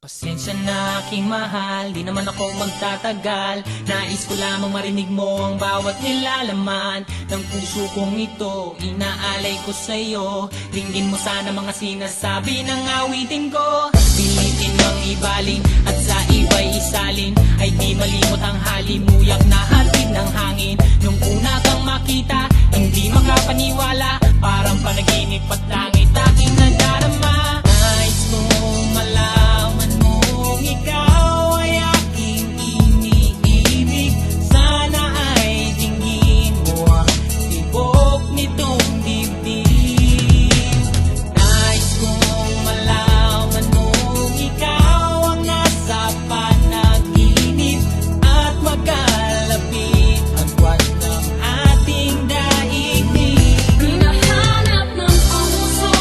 Pasensya na aking mahal, di naman ako magtatagal. Nais ko lamang marinig mo ang bawat nilalaman ng puso kong ito, inaalay ko sa'yo. Ringgin mo sana mga sinasabi ng awitin ko. Pilitin mang ibaling at sa iba'y isalin, ay di malimot ang halimuyak na hatid ng hangin. Nung una kang makita, hindi makapaniwala, parang panaginip at langit aking nadarama. Nais kong malaman mong ikaw ay aking iniibig. Sana ay tingin mo ang tibok nitong dibdib. Nais kong malaman mong ikaw ang nasa panaginip at magkalapit agwat ng ating daigdig. Hinahanap ng puso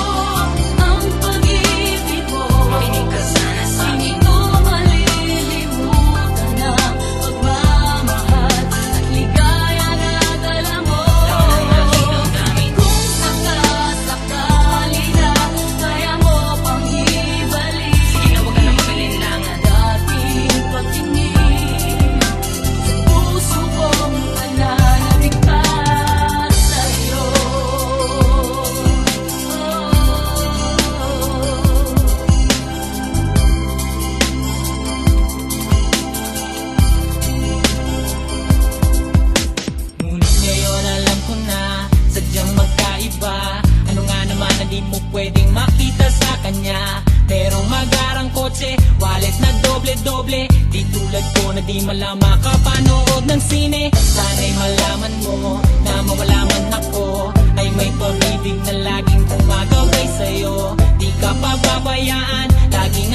ang pag-ibig mo. Makinig ka sana sa Hindi ko malilimutan ang pagmamahal at ligaya na dala mo. Kung sakasakali na kaya mo pang ibalik, Sige na, huwag ka na mag-alinlangan. dating pagtingin sa puso kong mananabigtas sa'yo. Ngunit ngayon alam ko na sadyang magkaiba. Ano nga naman na di mo pwedeng makita sa kanya? Merong magarang kotse, wallet na doble-doble, di tulad ko na di malama kapanood ng sine. Sana'y malaman mo na mawala man ako, ay may pag-ibig na laging gumagabay sa'yo. Di ka pababayaan, laging